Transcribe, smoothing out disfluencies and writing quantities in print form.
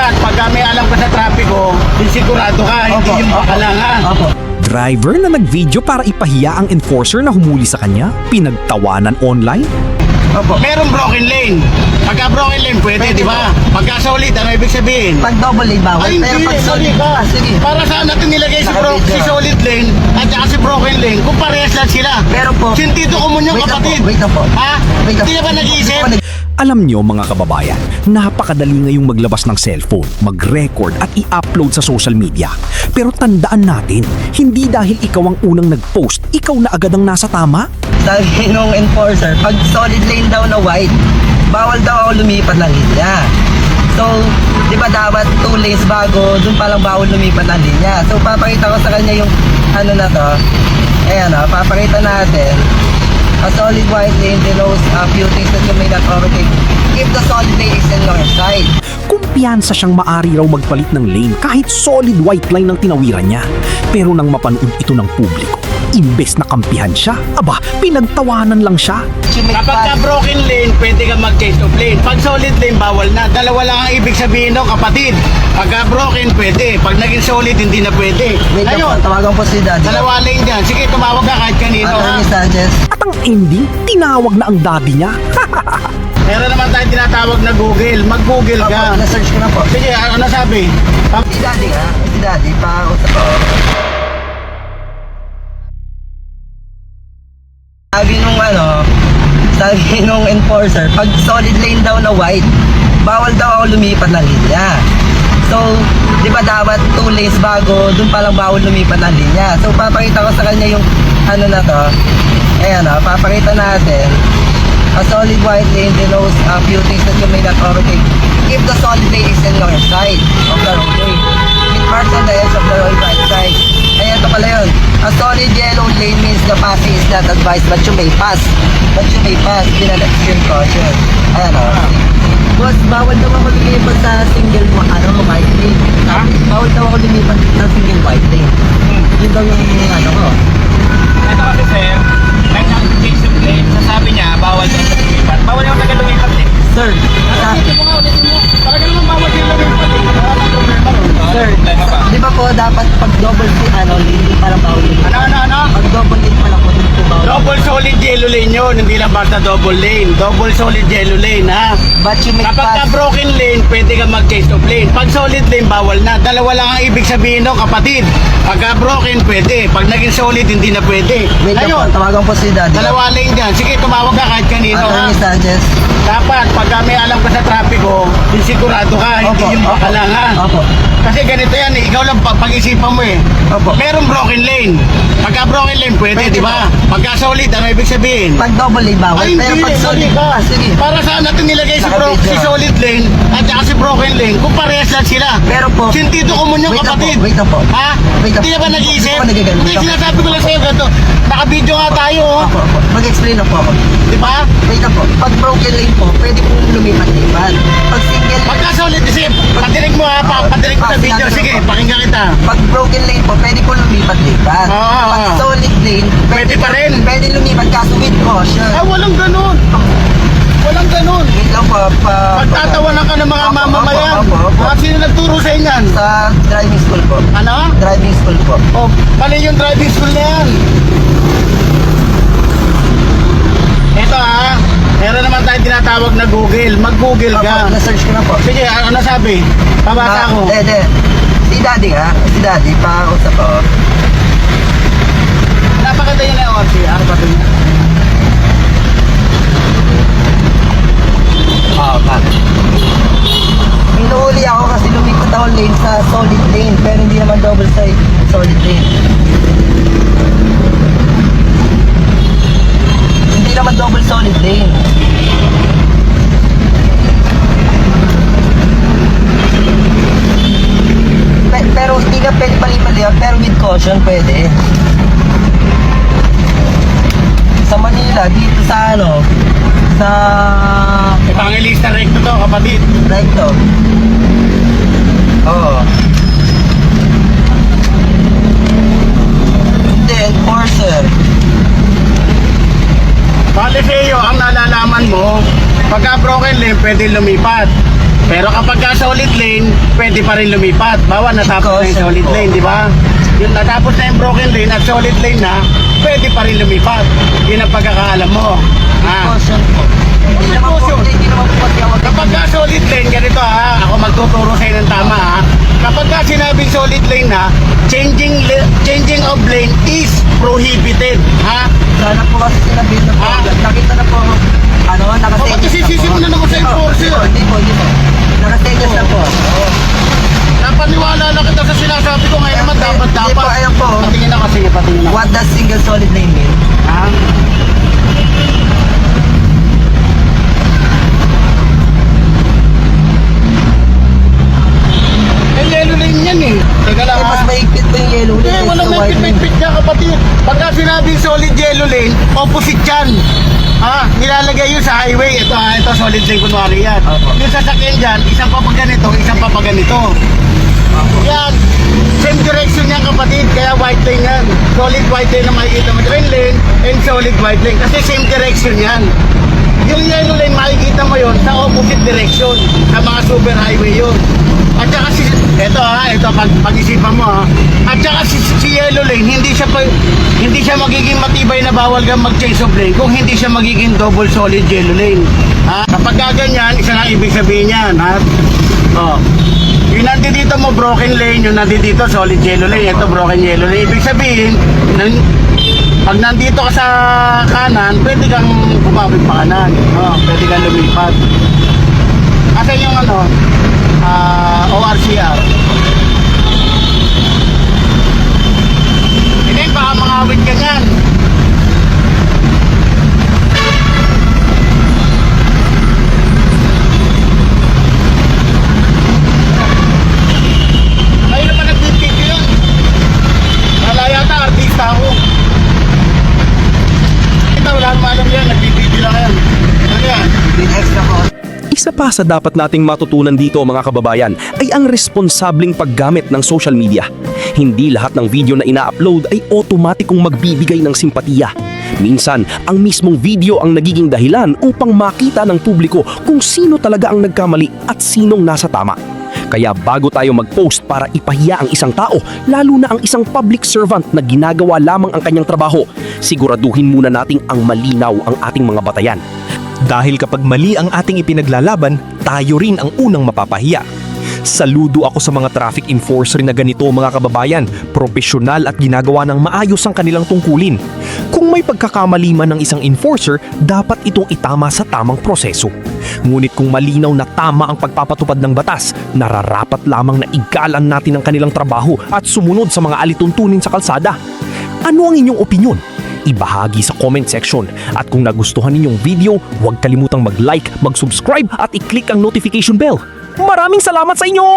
Dapat pagka may alam ka sa trapiko, sigurado ka, hindi yung pakalangan. Opo. Driver na nag-video para ipahiya ang enforcer na humuli sa kanya, pinagtawanan online. Opo. Merong broken lane. Pagka broken lane, pwede, di ba? Pagka solid, ano ibig sabihin? Pag double lane bawal. Ay, Pero hindi, pag solid ka. sige. Para saan natin nilagay si solid lane at saka si broken lane kung parehas lang sila? Pero po, Sentido komun yung wait lang kapatid. po, wait lang po. Ha? Wait lang Hindi na ba po. nag-iisip? Alam nyo mga kababayan, napakadali ngayong maglabas ng cellphone, mag-record at i-upload sa social media. Pero tandaan natin, hindi dahil ikaw ang unang nag-post, ikaw na agad ang nasa tama. Sabi nung enforcer, pag solid lane daw na white, bawal daw ako lumipat ng linya. So, di ba dapat 2 lanes bago, dun palang bawal lumipat ng linya. So, papakita ko sa kanya yung ano na to. Ayan o, papakita natin. A solid white lane denotes a few things that you may not overtake if the solid lane is in your side. Kumpiyansa siyang maari raw magpalit ng lane kahit solid white line ang tinawiran niya. Pero nang mapanood ito ng publiko, imbes na kampihan siya, aba, pinagtawanan lang siya. You may Kapag ka pass. broken lane, pwede ka mag-change of lane. Pag solid lane, bawal na. Dalawa lang ang ibig sabihin no, kapatid. Pagka broken, pwede. Pag naging solid, hindi na pwede. Wait lang po, Ayun, tawagan po si Daddy. dalawa lane dyan. Sige, tumawag ka kahit kanino. Ha? Attorney Sanchez. At ang ending, tinawag na ang daddy niya. Meron naman tayong tinatawag na Google. Mag-Google Opo, ka. na-search ko na po. Sige, ano sabi? Si Daddy nga, si Daddy, pa-usap ko. Sabi nung enforcer, pag solid lane daw na white, bawal daw ako lumipat ng linya. So, di ba dapat 2 lanes bago, dun palang bawal lumipat ng linya. So, papakita ko sa kanya yung ano na to. Ayan o, papakita natin. A solid white lane denotes a few things that you may not overtake if the solid lane is in your side of the roadway. It marks on the edge of the road right side. Ayan, ito pala yun. A solid yellow lane means the passing is not advised but you may pass. But you may pass in an extreme caution. Ayan o. Boss, bawal daw ako lumipat sa single white lane. Ha? Bawal daw ako lumipat sa single white lane. Yun daw yung ano ko. Ito kasi sir, kahit ang change of lane, sasabi niya, bawal yung lumipat. Bawal yung taga-lumipat eh. Sir, Ulitin mo nga, ulitin mo. Talaga naman bawal yung lumipat eh. Wala nang problema ron. sir, Problema ba? di ba po dapat pag double lane parang bawal lumipat? Ano? Pag double lane pala po dito bawal. Double solid yellow lane yun, hindi lang basta double lane. Double solid yellow lane ha. But you may Kapag ka pass. broken lane, pwede ka mag-change of lane. Pag solid lane, bawal na. Dalawa lang ang ibig sabihin no, kapatid. Pagka broken, pwede. Pag naging solid, hindi na pwede. Wait lang po, Ayun, tawagan po si Daddy. dalawa lane dyan. Sige, tumawag ka kahit kanino ha. Attorney Sanchez. Dapat, pagka may alam ka sa trapiko, sigurado ka, hindi yung pakalangan. Opo. Kasi ganito yan eh, ikaw lang pag-isipan mo eh. Opo. Merong broken lane. Pagka broken lane, pwede, Pwede di ba? Pagka solid, ano ibig sabihin? Pag double lane bawal. Ay, Pero hindi, pag sorry solid ka. sige. Para saan natin nilagay Nakabidyo. si solid lane at saka si broken lane kung parehas lang sila? Pero po, Sentido komun yung wait lang kapatid. po, wait lang po. Ha? Wait lang Hindi na po. ba nag-iisip? Hindi po nagagalit. Hindi, sinasabi ko lang sa'yo ganito. Naka-video nga tayo, oh. Opo, opo. Mag-explain na po ako. Di ba? Wait lang po. Pag broken lane po, pwede pong lumipat-lipat. Pag single Pagka solid, isip. Patinig mo ha, patinig mo sa video. Sige, pakinggan kita. Pag broken lane po, pwede po lumipat-lipat. Oo, Pag oo. solid lane, Pwede pa rin. Pwede lumipat kaso with caution. Ah, walang ganun. Walang ganun. Wait lang po, Pagtatawanan ka ng mga Opo, mamamayan. opo, opo, opo. Ah, sino nagturo sa inyan? sa driving school po. Ano? Driving school po. Oh, mali yung driving school na yan. Ito ha, meron naman tayong tinatawag na Google. Mag-Google Opo, ka. na-search ko na po. Sige, ano sabi? Pabasa ko. Hindi. Si Daddy nga. Si Daddy, pa-usap ko. Napakita yun na yung RCR. Pati niya. Oo, bakit? May nahuli ako kasi lumipat ako lane sa solid lane pero hindi naman double side solid lane. Hindi naman double solid lane. Pero hindi ka pwede palipat pero with caution pwede. Sa Manila, dito sa sa Evangelista recto to, kapatid. right to. Oo. Hindi, enforcer. Bale sa'yo, ang nalalaman mo, pagka broken lane, pwede lumipat. Pero kapag ka solid lane, pwede pa rin lumipat. Bawa natapos na yung solid lane, di ba? Yung natapos na yung broken lane at solid lane na, pwede pa rin lumipat. Yun ang pagkakaalam mo. Caution po. Hindi naman po, hindi naman po kasi ako Kapag ka solid lane, ganito ako magtuturo sa'yo ng tama Kapag ka sinabing solid lane na, changing of lane is prohibited. Sana po kasi sinabi na po. Nakita na po, Bakit sisisi mo na ako sa enforcer? Hindi po. Nakasenyas na po. Napaniwala na kita sa sinasabi ko ngayon naman, dapat. Hindi po, ayan po. Patingin na kasi, patingin na. What does single solid lane mean? Yellow lane yan Teka lang Mas maigpit pa yung yellow lane. Walang may niya kapatid. Pagka sinabing solid yellow lane, opposite yan. Nilalagay yun sa highway. Ito solid lane kunwari yan. Yung sasakyan dyan, isang pa ganito, isang pa ganito. Yan. Same direction yan kapatid, kaya white lane yan. Solid white lane na makikita mo. Green lane and solid white lane. Kasi same direction yan. Yung yellow lane, makikita mo yon sa opposite direction. Sa mga super highway yun. At saka ito pag-isipan mo At saka si yellow lane, hindi siya magiging matibay na bawal kang mag-change of lane kung hindi siya magiging double solid yellow lane. Kapag gaganyan, isa lang ibig sabihin yan. Yung nandito mo broken lane, yung nandito solid yellow lane, ito broken yellow lane. Ibig sabihin, pag nandito ka sa kanan, pwede kang bumabig pa kanan. Pwede kang lumipat. Asan yung ORCR? Hindi, baka mangawit ka yan. Ayun naman nag-video yun. Wala yata, artista ako. Wala naman alam yan, nag-video lang yan. Ano yan? Extra po. Isa pa sa dapat nating matutunan dito mga kababayan ay ang responsableng paggamit ng social media. Hindi lahat ng video na ina-upload ay otomatikong magbibigay ng simpatiya. Minsan, ang mismong video ang nagiging dahilan upang makita ng publiko kung sino talaga ang nagkamali at sinong nasa tama. Kaya bago tayo mag-post para ipahiya ang isang tao, lalo na ang isang public servant na ginagawa lamang ang kanyang trabaho, siguraduhin muna nating ang malinaw ang ating mga batayan. Dahil kapag mali ang ating ipinaglalaban, tayo rin ang unang mapapahiya. Saludo ako sa mga traffic enforcer na ganito mga kababayan, profesional at ginagawa ng maayos ang kanilang tungkulin. Kung may pagkakamali man ng isang enforcer, dapat itong itama sa tamang proseso. Ngunit kung malinaw na tama ang pagpapatupad ng batas, nararapat lamang na igalan natin ang kanilang trabaho at sumunod sa mga alituntunin sa kalsada. Ano ang inyong opinyon? Ibahagi sa comment section. At kung nagustuhan ninyong video, huwag kalimutang mag-like, mag-subscribe at i-click ang notification bell. Maraming salamat sa inyo!